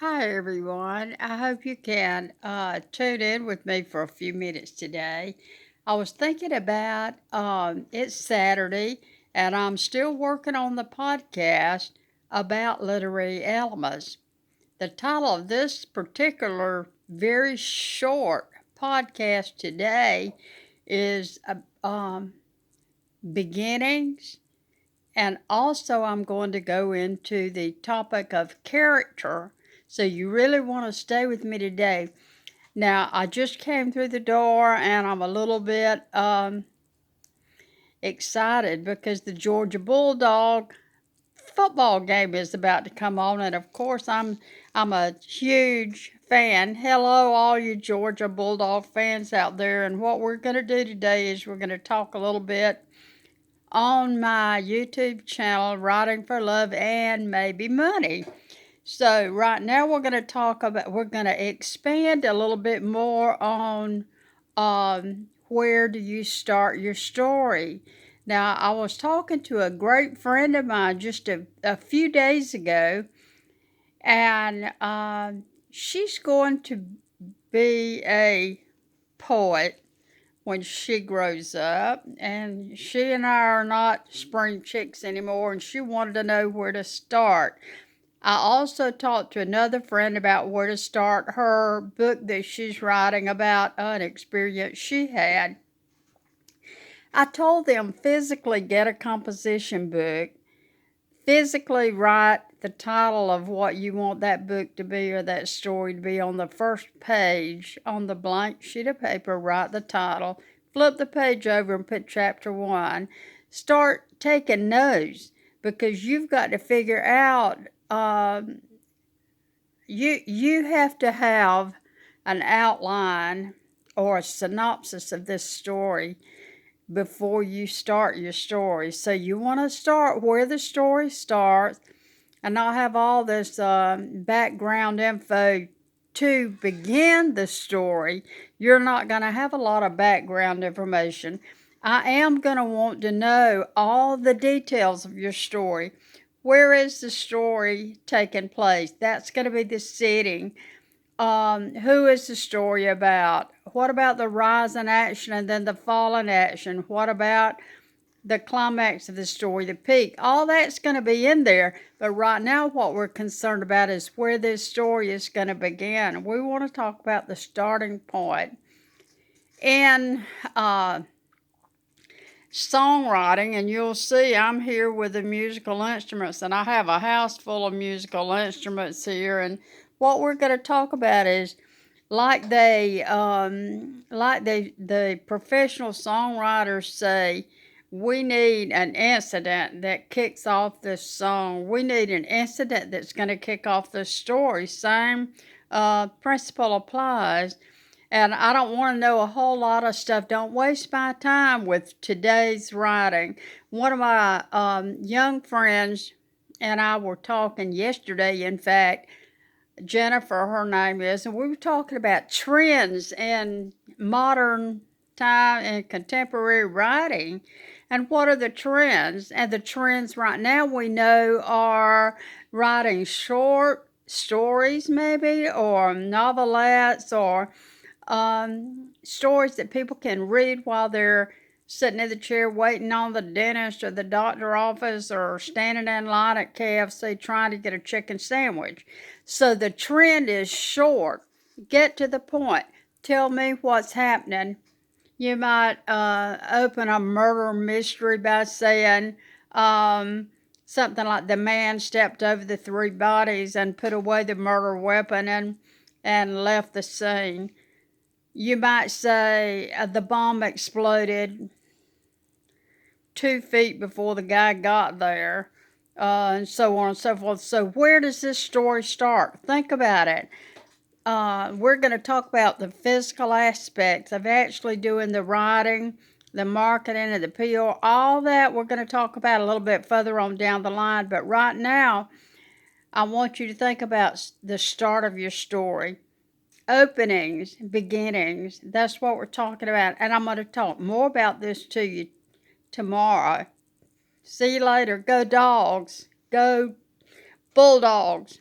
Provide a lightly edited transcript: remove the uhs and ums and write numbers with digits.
Hi everyone. I hope you can tune in with me for a few minutes today. I was thinking about it's Saturday and I'm still working on the podcast about literary elements. The title of this particular very short podcast today is Beginnings, and also, I'm going to go into the topic of character. So, you really want to stay with me today. Now, I just came through the door and I'm a little bit excited because the Georgia Bulldog football game is about to come on. And of course, I'm a huge fan. Hello, all you Georgia Bulldog fans out there. And what we're going to do today is we're going to talk a little bit on my YouTube channel, Writing for Love and Maybe Money. So, right now we're going to expand a little bit more on where do you start your story. Now, I was talking to a great friend of mine just a few days ago, and she's going to be a poet when she grows up, and she and I are not spring chicks anymore, and she wanted to know where to start. I also talked to another friend about where to start her book that she's writing about an experience she had. I told them physically get a composition book, physically write the title of what you want that book to be or that story to be on the first page on the blank sheet of paper. Write the title, flip the page over and put chapter 1. Start taking notes because you've got to figure out you have to have an outline or a synopsis of this story before you start your story. So you want to start where the story starts and not have all this background info to begin the story. You're not going to have a lot of background information. I am going to want to know all the details of your story. Where is the story taking place? That's going to be the setting. Who is the story about? What about the rise in action and then the fall in action? What about the climax of the story, the peak? All that's going to be in there. But right now, what we're concerned about is where this story is going to begin. We want to talk about the starting point. And songwriting, and you'll see I'm here with the musical instruments, and I have a house full of musical instruments here. And what we're going to talk about is the professional songwriters say, we need an incident that kicks off this song. We need an incident that's going to kick off this story. Same principle applies. And I don't want to know a whole lot of stuff. Don't waste my time with today's writing. One of my young friends and I were talking yesterday, in fact, Jennifer, her name is, and we were talking about trends in modern time and contemporary writing. And what are the trends? And the trends right now we know are writing short stories, maybe, or novelettes, or stories that people can read while they're sitting in the chair waiting on the dentist or the doctor office or standing in line at KFC trying to get a chicken sandwich. So the trend is short. Get to the point. Tell me what's happening. You might open a murder mystery by saying something like the man stepped over the 3 bodies and put away the murder weapon and left the scene. You might say the bomb exploded 2 feet before the guy got there, and so on and so forth. So, where does this story start? Think about it. We're going to talk about the physical aspects of actually doing the writing, the marketing, and the PR. All that we're going to talk about a little bit further on down the line. But right now, I want you to think about the start of your story. Openings, beginnings. That's what we're talking about. And I'm going to talk more about this to you tomorrow. See you later. Go dogs. Go Bulldogs.